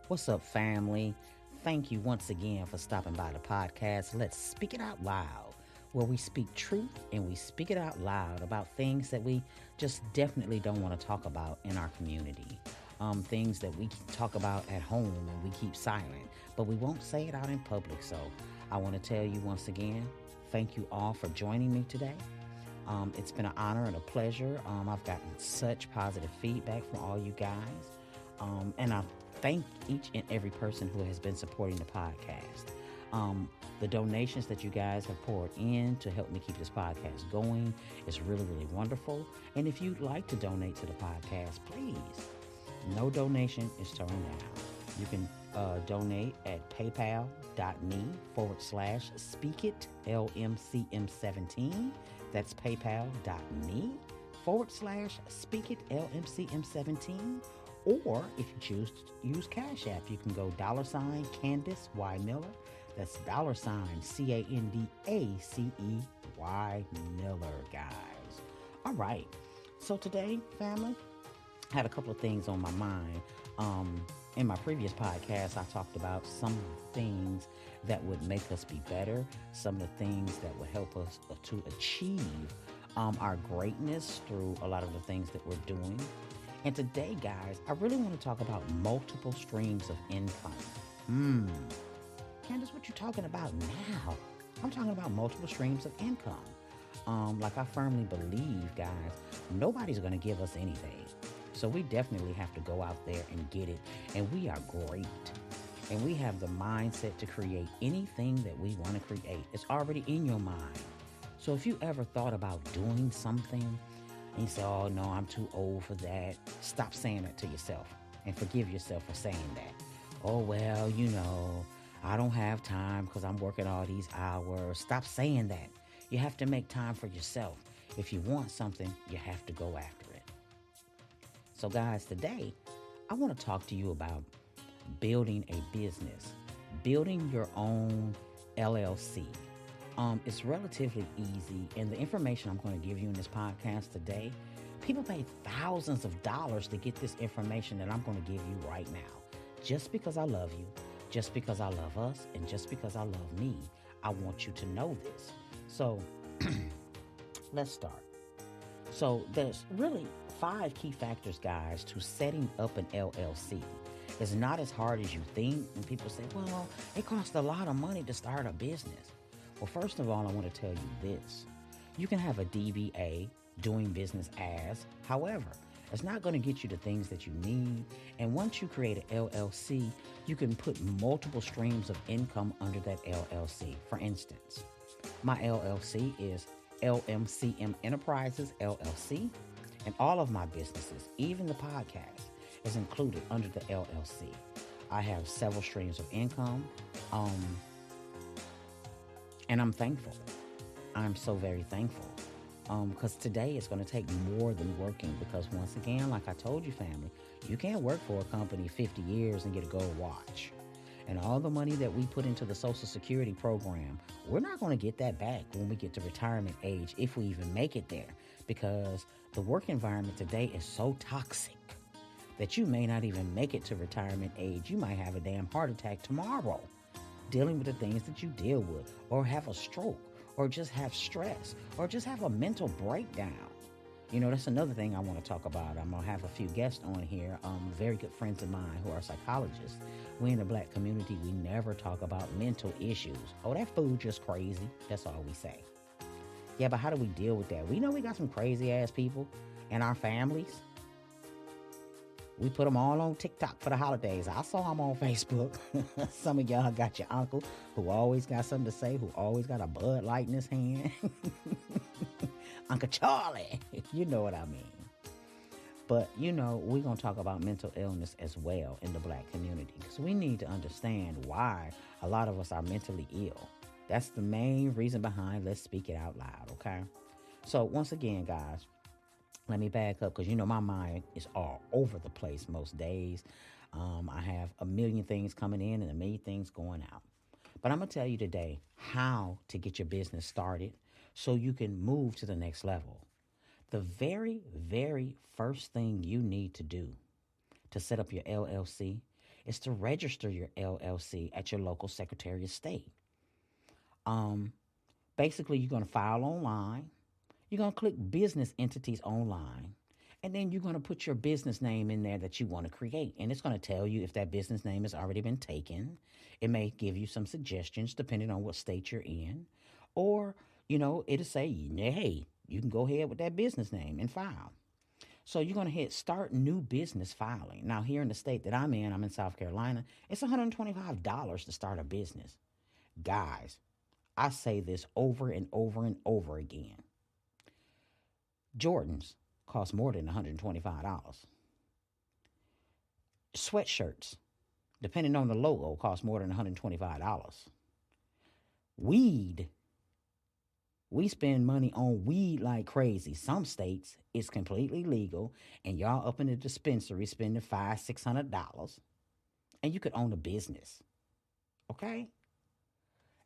What's up, family? Thank you once again for stopping by the podcast. Let's speak it out loud, where we speak truth and we speak it out loud about things that we just definitely don't want to talk about in our community. Things that we talk about at home and we keep silent, but we won't say it out in public. So I want to tell you once again, thank you all for joining me today. It's been an honor and a pleasure. I've gotten such positive feedback from all you guys. And I thank each and every person who has been supporting the podcast. The donations that you guys have poured in to help me keep this podcast going is really, really wonderful. And if you'd like to donate to the podcast, please, no donation is turned down. You can donate at paypal.me/speakit LMCM17. That's paypal.me/speakit LMCM17. Or if you choose to use Cash App, you can go $Candace Y Miller. That's $CandaceY Miller, guys. All right. So today, family, I had a couple of things on my mind. In my previous podcast, I talked about some things that would make us be better, some of the things that would help us to achieve our greatness through a lot of the things that we're doing. And today, guys, I really want to talk about multiple streams of income. Candace, what you talking about now? I'm talking about multiple streams of income. Like I firmly believe, guys, nobody's going to give us anything. So we definitely have to go out there and get it. And we are great. And we have the mindset to create anything that we want to create. It's already in your mind. So if you ever thought about doing something and you say, oh, no, I'm too old for that, stop saying that to yourself and forgive yourself for saying that. Oh, well, I don't have time because I'm working all these hours. Stop saying that. You have to make time for yourself. If you want something, you have to go after it. So, guys, today, I want to talk to you about building a business, building your own LLC. It's relatively easy, and the information I'm going to give you in this podcast today, people pay thousands of dollars to get this information that I'm going to give you right now. Just because I love you, just because I love us, and just because I love me, I want you to know this. So, let's start. So, there's really 5 key factors, guys, to setting up an LLC. It's not as hard as you think, and people say, well, it costs a lot of money to start a business. Well, first of all, I want to tell you this. You can have a DBA, doing business as. However, it's not going to get you the things that you need. And once you create an LLC, you can put multiple streams of income under that LLC. For instance, my LLC is LMCM Enterprises, LLC. And all of my businesses, even the podcast, is included under the LLC. I have several streams of income. And I'm thankful. I'm so very thankful. Because today it's going to take more than working. Because once again, like I told you, family, you can't work for a company 50 years and get a gold watch. And all the money that we put into the Social Security program, we're not going to get that back when we get to retirement age, if we even make it there. Because the work environment today is so toxic that you may not even make it to retirement age. You might have a damn heart attack tomorrow, dealing with the things that you deal with, or have a stroke, or just have stress, or just have a mental breakdown. That's another thing I want to talk about. I'm going to have a few guests on here, very good friends of mine who are psychologists. We in the Black community, we never talk about mental issues. Oh, that fool just crazy. That's all we say. Yeah, but how do we deal with that? We know we got some crazy ass people in our families. We put them all on TikTok for the holidays. I saw them on Facebook. Some of y'all got your uncle who always got something to say, who always got a Bud Light in his hand. Uncle Charlie. You know what I mean. But, we're going to talk about mental illness as well in the Black community. Because we need to understand why a lot of us are mentally ill. That's the main reason behind Let's Speak It Out Loud, okay? So, once again, guys, let me back up because, my mind is all over the place most days. I have a million things coming in and a million things going out. But I'm going to tell you today how to get your business started so you can move to the next level. The very, very first thing you need to do to set up your LLC is to register your LLC at your local Secretary of State. Um, Basically, you're going to file online. You're going to click business entities online. And then you're going to put your business name in there that you want to create. And it's going to tell you if that business name has already been taken. It may give you some suggestions depending on what state you're in. Or, it'll say, hey, you can go ahead with that business name and file. So you're going to hit start new business filing. Now, here in the state that I'm in South Carolina, it's $125 to start a business. Guys, I say this over and over and over again. Jordans cost more than $125. Sweatshirts, depending on the logo, cost more than $125. Weed, we spend money on weed like crazy. Some states it's completely legal, and y'all up in the dispensary spending $500-$600, and you could own a business. Okay,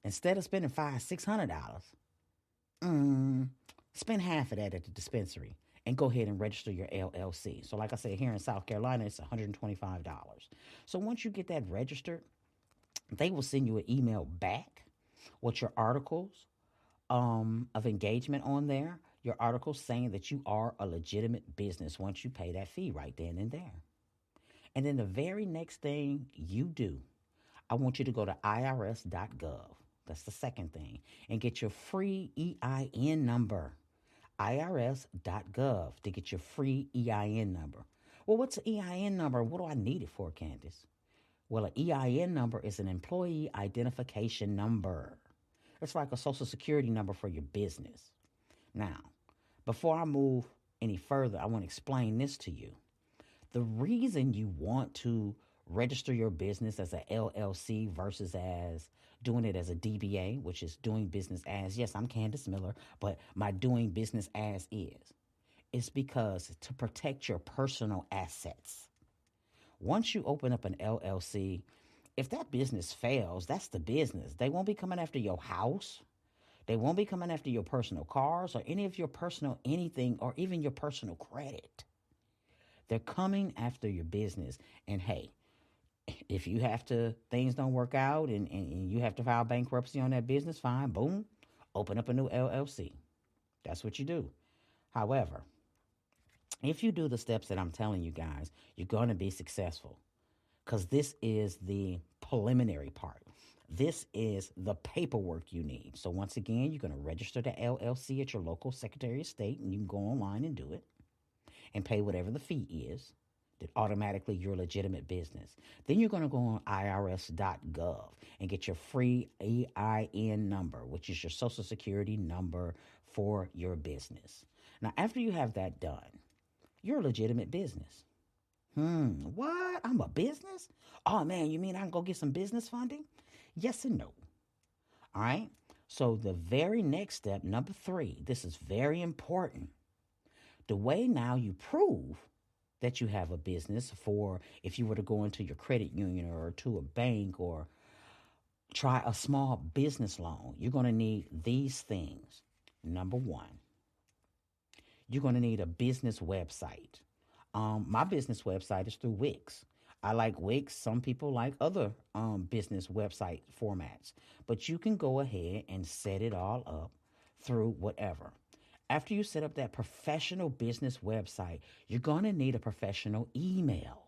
instead of spending $500-$600, spend half of that at the dispensary and go ahead and register your LLC. So, like I said, here in South Carolina, it's $125. So, once you get that registered, they will send you an email back with your articles of engagement on there. Your articles saying that you are a legitimate business once you pay that fee right then and there. And then the very next thing you do, I want you to go to irs.gov. That's the second thing. And get your free EIN number. irs.gov to get your free EIN number. Well, what's an EIN number? What do I need it for, Candace? Well, an EIN number is an employee identification number. It's like a social security number for your business. Now, before I move any further, I want to explain this to you. The reason you want to register your business as an LLC versus as doing it as a DBA, which is doing business as, yes, I'm Candace Miller, but my doing business as is because to protect your personal assets. Once you open up an LLC, if that business fails, that's the business. They won't be coming after your house. They won't be coming after your personal cars or any of your personal anything or even your personal credit. They're coming after your business. And hey, if you have to, things don't work out and you have to file bankruptcy on that business, fine, boom, open up a new LLC. That's what you do. However, if you do the steps that I'm telling you guys, you're going to be successful because this is the preliminary part. This is the paperwork you need. So once again, you're going to register the LLC at your local Secretary of State, and you can go online and do it and pay whatever the fee is. That automatically you're a legitimate business. Then you're going to go on irs.gov and get your free EIN number, which is your social security number for your business. Now, after you have that done, you're a legitimate business. What? I'm a business? Oh man, you mean I can go get some business funding? Yes and no. All right. So the very next step, number 3, this is very important. The way now you prove that you have a business for if you were to go into your credit union or to a bank or try a small business loan, you're going to need these things. Number 1, you're going to need a business website. My business website is through Wix. I like Wix. Some people like other business website formats. But you can go ahead and set it all up through whatever. After you set up that professional business website, you're going to need a professional email.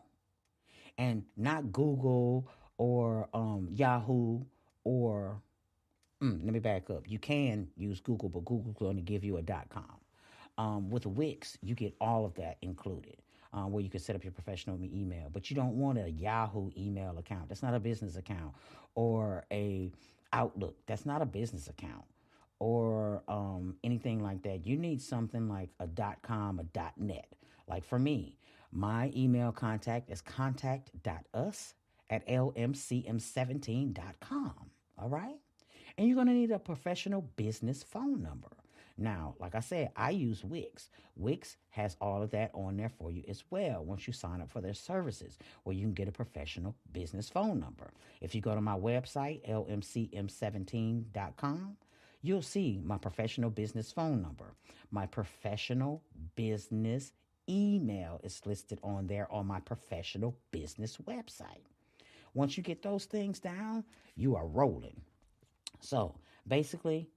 And not Google or Yahoo or, let me back up. You can use Google, but Google's going to give you a .com. With Wix, you get all of that included. Where you can set up your professional email, but you don't want a Yahoo email account. That's not a business account. Or a Outlook. That's not a business account. Or anything like that. You need something like a .com, a .net. Like for me, my email contact is contact.us@lmcm17.com. All right? And you're going to need a professional business phone number. Now, like I said, I use Wix. Wix has all of that on there for you as well once you sign up for their services, where you can get a professional business phone number. If you go to my website, lmcm17.com, you'll see my professional business phone number. My professional business email is listed on there on my professional business website. Once you get those things down, you are rolling. So basically,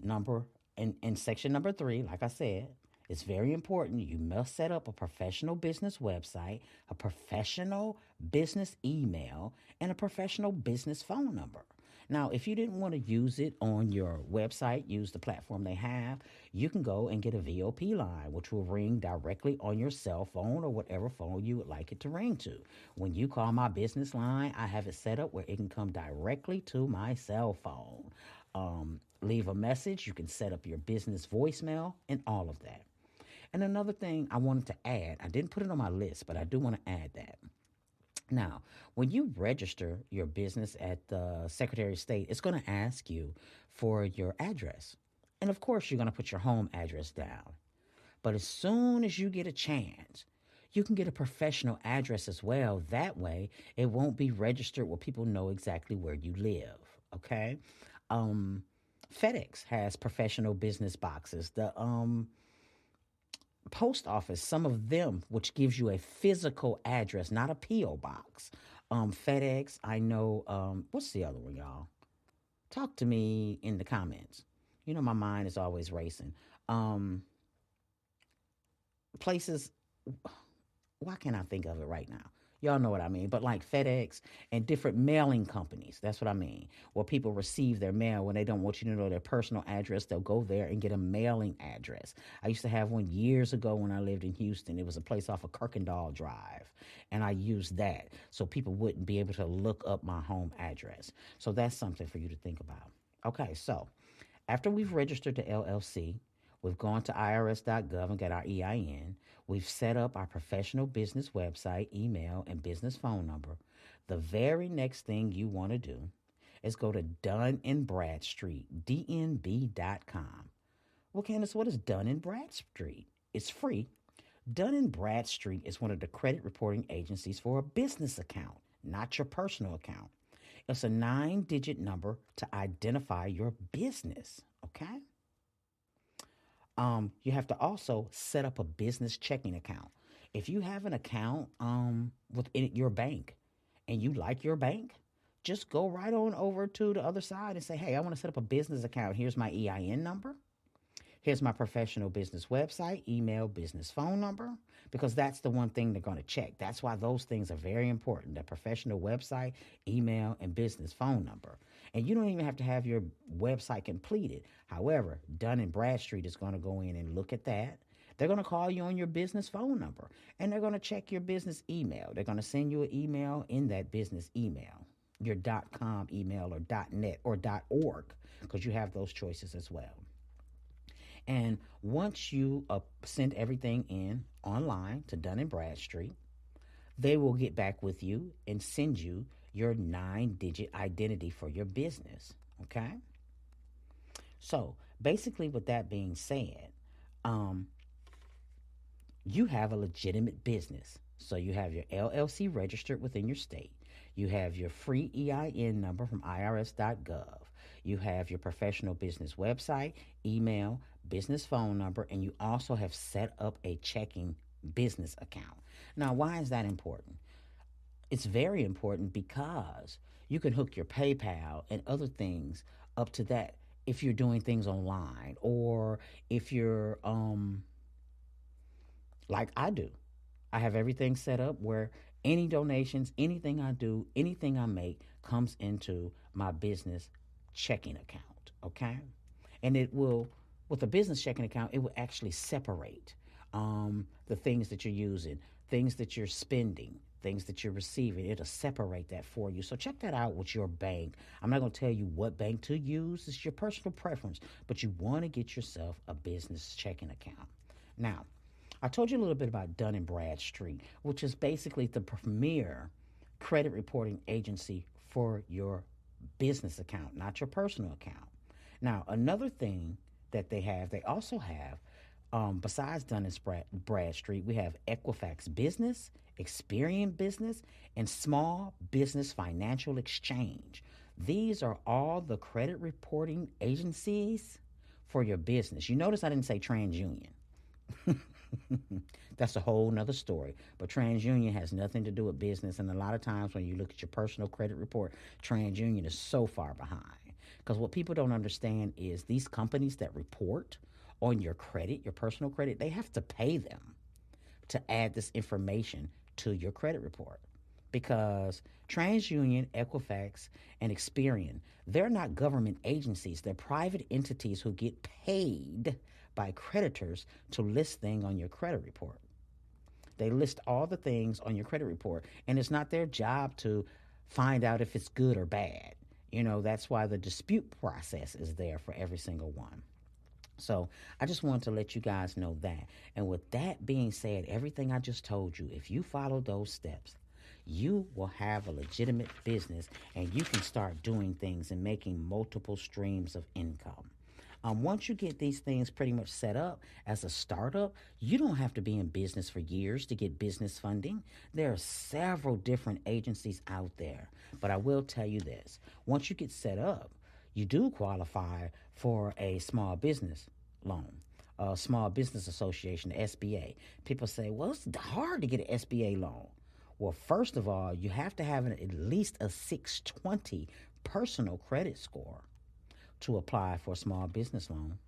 number in section number 3, like I said, it's very important. You must set up a professional business website, a professional business email, and a professional business phone number. Now, if you didn't want to use it on your website, use the platform they have, you can go and get a VOP line, which will ring directly on your cell phone or whatever phone you would like it to ring to. When you call my business line, I have it set up where it can come directly to my cell phone. Leave a message, you can set up your business voicemail, and all of that. And another thing I wanted to add, I didn't put it on my list, but I do want to add that. Now, when you register your business at the Secretary of State, it's going to ask you for your address. And of course, you're going to put your home address down. But as soon as you get a chance, you can get a professional address as well. That way, it won't be registered where people know exactly where you live. Okay? FedEx has professional business boxes. The post office, some of them, which gives you a physical address, not a P.O. box. FedEx, I know, what's the other one, y'all? Talk to me in the comments. You know, my mind is always racing. Places, why can't I think of it right now? Y'all know what I mean. But like FedEx and different mailing companies, that's what I mean. Where people receive their mail when they don't want you to know their personal address, they'll go there and get a mailing address. I used to have one years ago when I lived in Houston. It was a place off of Kirkendall Drive. And I used that so people wouldn't be able to look up my home address. So that's something for you to think about. Okay, so after we've registered the LLC, we've gone to irs.gov and got our EIN. We've set up our professional business website, email, and business phone number. The very next thing you want to do is go to Dun and Bradstreet, dnb.com. Well, Candace, what is Dun and Bradstreet? It's free. Dun and Bradstreet is one of the credit reporting agencies for a business account, not your personal account. It's a 9-digit number to identify your business, okay? You have to also set up a business checking account. If you have an account with your bank and you like your bank, just go right on over to the other side and say, hey, I want to set up a business account. Here's my EIN number. Here's my professional business website, email, business phone number, because that's the one thing they're going to check. That's why those things are very important, the professional website, email, and business phone number. And you don't even have to have your website completed. However, Dun & Bradstreet is going to go in and look at that. They're going to call you on your business phone number, and they're going to check your business email. They're going to send you an email in that business email, your .com email or .net or .org, because you have those choices as well. And once you send everything in online to Dun & Bradstreet, they will get back with you and send you your 9-digit identity for your business, okay? So basically, with that being said, you have a legitimate business. So you have your LLC registered within your state. You have your free EIN number from irs.gov. You have your professional business website, email, business phone number, and you also have set up a checking business account. Now, why is that important? It's very important because you can hook your PayPal and other things up to that if you're doing things online, or if you're like I do. I have everything set up where any donations, anything I do, anything I make comes into my business checking account, okay? And it will, with a business checking account, it will actually separate the things that you're using, things that you're spending, things that you're receiving. It'll separate that for you. So check that out with your bank. I'm not going to tell you what bank to use. It's your personal preference, but you want to get yourself a business checking account. Now, I told you a little bit about Dun & Bradstreet, which is basically the premier credit reporting agency for your business account, not your personal account. Now, another thing that they also have, besides Dun & Bradstreet, we have Equifax Business, Experian Business, and Small Business Financial Exchange. These are all the credit reporting agencies for your business. You notice I didn't say TransUnion. That's a whole nother story. But TransUnion has nothing to do with business. And a lot of times when you look at your personal credit report, TransUnion is so far behind. Because what people don't understand is these companies that report on your credit, your personal credit, they have to pay them to add this information to your credit report. Because TransUnion, Equifax, and Experian, they're not government agencies. They're private entities who get paid by creditors to list things on your credit report. They list all the things on your credit report, and it's not their job to find out if it's good or bad. That's why the dispute process is there for every single one. So I just wanted to let you guys know that. And with that being said, everything I just told you, if you follow those steps, you will have a legitimate business and you can start doing things and making multiple streams of income. Once you get these things pretty much set up as a startup, you don't have to be in business for years to get business funding. There are several different agencies out there. But I will tell you this, once you get set up, you do qualify for a small business loan, a small business association, the SBA. People say, well, it's hard to get an SBA loan. Well, first of all, you have to have at least a 620 personal credit score to apply for a small business loan.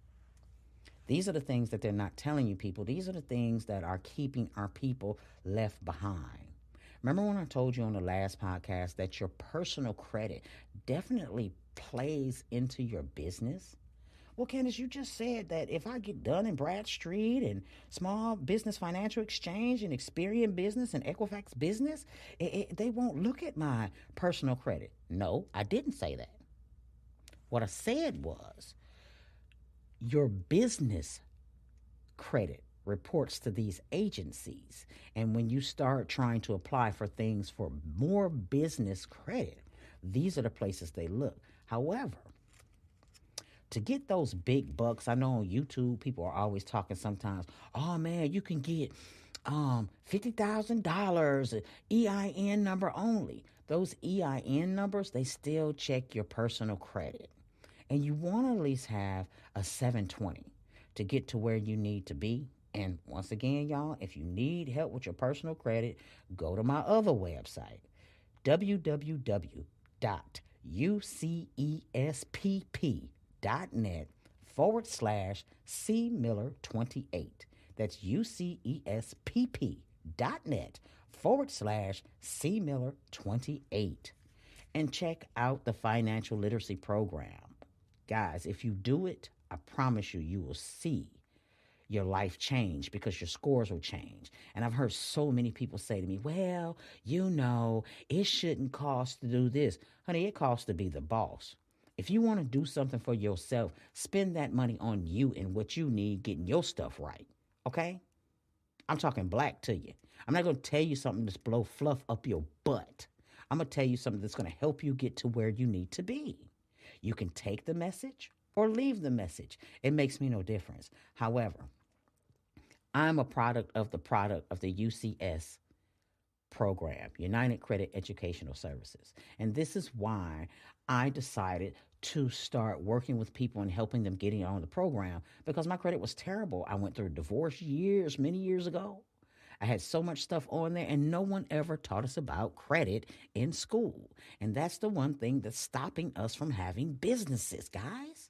These are the things that they're not telling you, people. These are the things that are keeping our people left behind. Remember when I told you on the last podcast that your personal credit definitely plays into your business? Well, Candace, you just said that if I get Dun and Bradstreet and Small Business Financial Exchange and Experian Business and Equifax Business, they won't look at my personal credit. No, I didn't say that. What I said was your business credit reports to these agencies. And when you start trying to apply for things for more business credit, these are the places they look. However, to get those big bucks, I know on YouTube people are always talking sometimes, oh man, you can get $50,000 EIN number only. Those EIN numbers, they still check your personal credit. And you want to at least have a 720 to get to where you need to be. And once again, y'all, if you need help with your personal credit, go to my other website, www.ucespp.net/CMiller28. That's ucespp.net/CMiller28. And check out the financial literacy program. Guys, if you do it, I promise you, you will see your life change because your scores will change. And I've heard so many people say to me, well, it shouldn't cost to do this. Honey, it costs to be the boss. If you want to do something for yourself, spend that money on you and what you need, getting your stuff right. Okay? I'm talking black to you. I'm not going to tell you something that's blow fluff up your butt. I'm going to tell you something that's going to help you get to where you need to be. You can take the message or leave the message. It makes me no difference. However, I'm a product of the UCS program, United Credit Educational Services. And this is why I decided to start working with people and helping them getting on the program because my credit was terrible. I went through a divorce many years ago. I had so much stuff on there, and no one ever taught us about credit in school. And that's the one thing that's stopping us from having businesses, guys.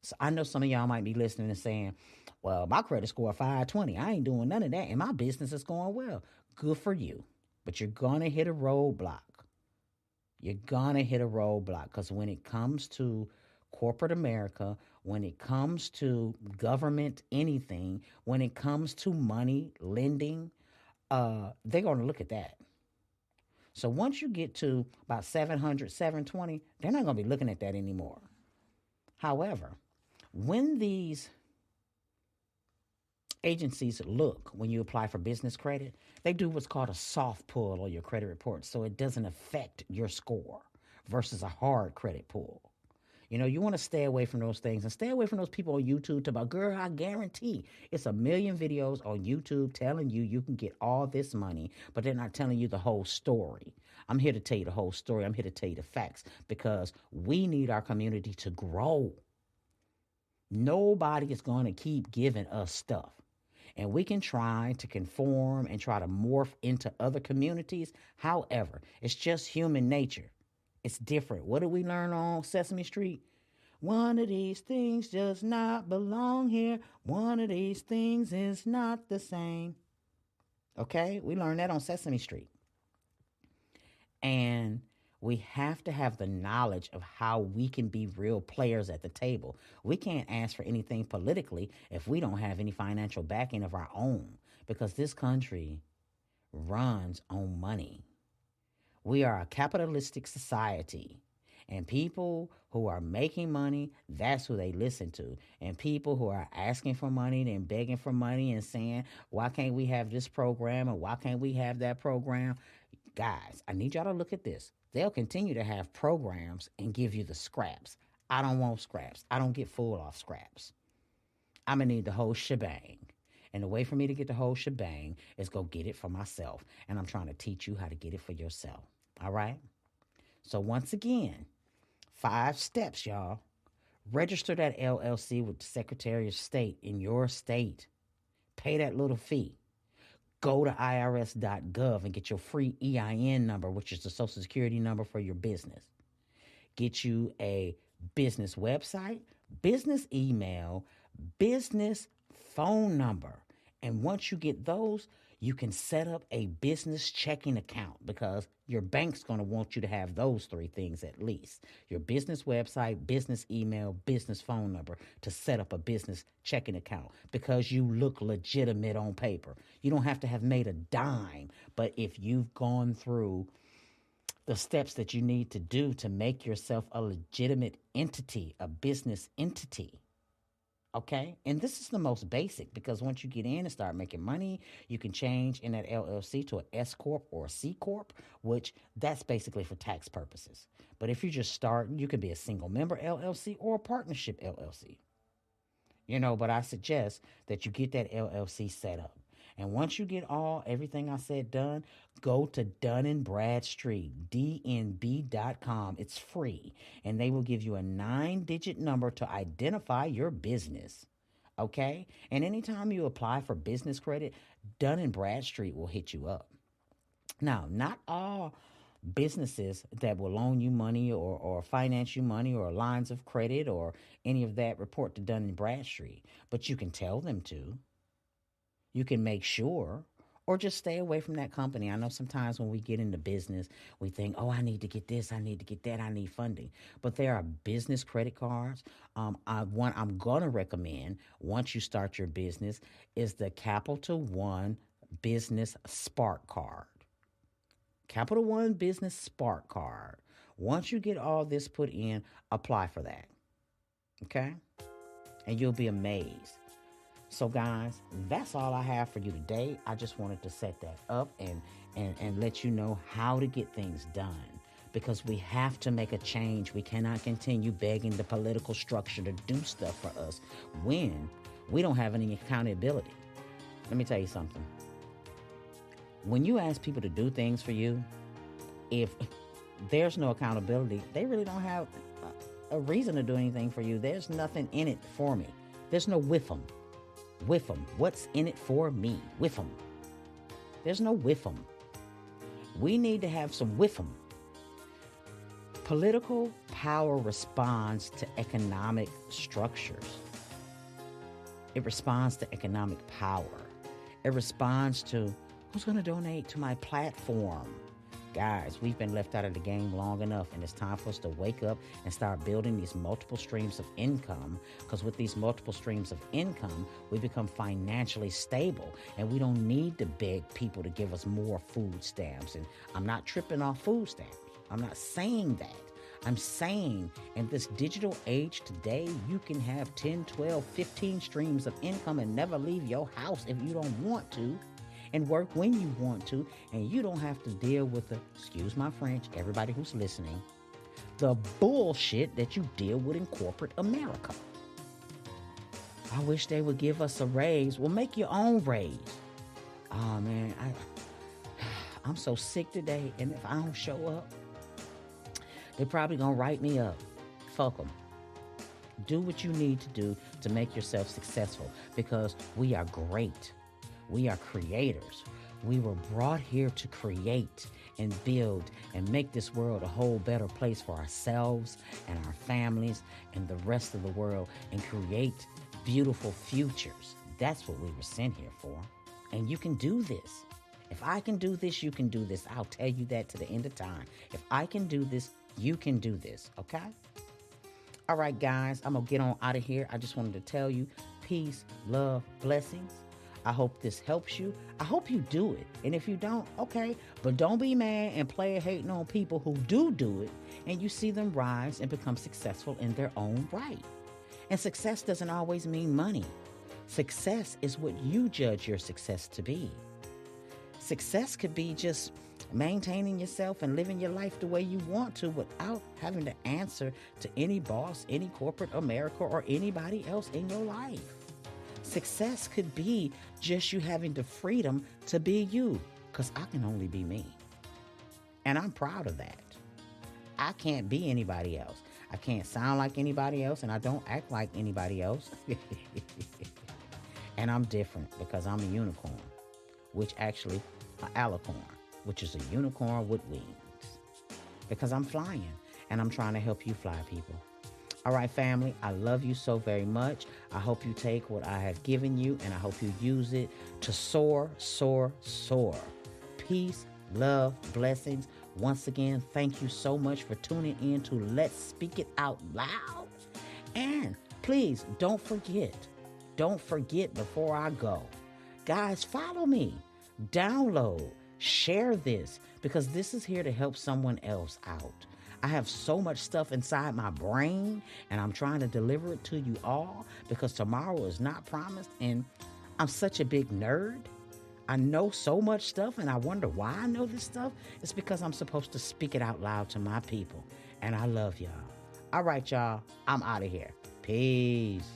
So I know some of y'all might be listening and saying, well, my credit score 520. I ain't doing none of that, and my business is going well. Good for you. But you're going to hit a roadblock. You're going to hit a roadblock because when it comes to corporate America, when it comes to government anything, when it comes to money, lending, they're going to look at that. So once you get to about 700, 720, they're not going to be looking at that anymore. However, when these agencies look, when you apply for business credit, they do what's called a soft pull on your credit report so it doesn't affect your score versus a hard credit pull. You want to stay away from those things and stay away from those people on YouTube to about, girl, I guarantee it's a million videos on YouTube telling you can get all this money, but they're not telling you the whole story. I'm here to tell you the whole story. I'm here to tell you the facts because we need our community to grow. Nobody is going to keep giving us stuff. And we can try to conform and try to morph into other communities. However, it's just human nature. It's different. What did we learn on Sesame Street? One of these things does not belong here. One of these things is not the same. Okay? We learned that on Sesame Street. And we have to have the knowledge of how we can be real players at the table. We can't ask for anything politically if we don't have any financial backing of our own, because this country runs on money. We are a capitalistic society. And people who are making money, that's who they listen to. And people who are asking for money and begging for money and saying, why can't we have this program and why can't we have that program? Guys, I need y'all to look at this. They'll continue to have programs and give you the scraps. I don't want scraps. I don't get full off scraps. I'm going to need the whole shebang. And the way for me to get the whole shebang is go get it for myself. And I'm trying to teach you how to get it for yourself. All right? So once again, 5 steps, y'all. Register that LLC with the Secretary of State in your state. Pay that little fee. Go to irs.gov and get your free EIN number, which is the Social Security number for your business. Get you a business website, business email, business phone number. And once you get those, you can set up a business checking account, because your bank's going to want you to have those 3 things at least. Your business website, business email, business phone number to set up a business checking account, because you look legitimate on paper. You don't have to have made a dime, but if you've gone through the steps that you need to do to make yourself a legitimate entity, a business entity, okay? And this is the most basic, because once you get in and start making money, you can change in that LLC to an S Corp or a C Corp, which that's basically for tax purposes. But if you're just starting, you could be a single member LLC or a partnership LLC. But I suggest that you get that LLC set up. And once you get everything I said done, go to Dun & Bradstreet, dnb.com. It's free. And they will give you a 9-digit number to identify your business. Okay? And anytime you apply for business credit, Dun & Bradstreet will hit you up. Now, not all businesses that will loan you money or finance you money or lines of credit or any of that report to Dun & Bradstreet, but you can tell them to. You can make sure, or just stay away from that company. I know sometimes when we get into business, we think, oh, I need to get this, I need to get that, I need funding. But there are business credit cards. One I'm going to recommend once you start your business is the Capital One Business Spark Card. Capital One Business Spark Card. Once you get all this put in, apply for that. Okay? And you'll be amazed. So guys, that's all I have for you today. I just wanted to set that up and let you know how to get things done, because we have to make a change. We cannot continue begging the political structure to do stuff for us when we don't have any accountability. Let me tell you something. When you ask people to do things for you, if there's no accountability, they really don't have a reason to do anything for you. There's nothing in it for me. There's no with them. With them. What's in it for me? With them. There's no with them. We need to have some with them. Political power responds to economic structures. It responds to economic power. It responds to who's going to donate to my platform. Guys, we've been left out of the game long enough, and it's time for us to wake up and start building these multiple streams of income, because with these multiple streams of income, we become financially stable, and we don't need to beg people to give us more food stamps. And I'm not tripping off food stamps. I'm not saying that. I'm saying in this digital age today, you can have 10, 12, 15 streams of income and never leave your house if you don't want to, and work when you want to, and you don't have to deal with the, excuse my French, everybody who's listening, the bullshit that you deal with in corporate America. I wish they would give us a raise. Well, make your own raise. Oh, man, I'm so sick today, and if I don't show up, they're probably going to write me up. Fuck them. Do what you need to do to make yourself successful, because we are great. We are creators. We were brought here to create and build and make this world a whole better place for ourselves and our families and the rest of the world, and create beautiful futures. That's what we were sent here for. And you can do this. If I can do this, you can do this. I'll tell you that to the end of time. If I can do this, you can do this, okay? All right, guys, I'm going to get on out of here. I just wanted to tell you, peace, love, blessings. I hope this helps you. I hope you do it. And if you don't, okay. But don't be mad and play hating on people who do it, and you see them rise and become successful in their own right. And success doesn't always mean money. Success is what you judge your success to be. Success could be just maintaining yourself and living your life the way you want to without having to answer to any boss, any corporate America, or anybody else in your life. Success could be just you having the freedom to be you, because I can only be me. And I'm proud of that. I can't be anybody else. I can't sound like anybody else, and I don't act like anybody else. And I'm different because I'm a unicorn, which actually an alicorn, which is a unicorn with wings. Because I'm flying, and I'm trying to help you fly, people. All right, family, I love you so very much. I hope you take what I have given you, and I hope you use it to soar, soar, soar. Peace, love, blessings. Once again, thank you so much for tuning in to Let's Speak It Out Loud. And please don't forget before I go, guys, follow me, download, share this, because this is here to help someone else out. I have so much stuff inside my brain, and I'm trying to deliver it to you all, because tomorrow is not promised, and I'm such a big nerd. I know so much stuff, and I wonder why I know this stuff. It's because I'm supposed to speak it out loud to my people, and I love y'all. All right, y'all, I'm out of here. Peace.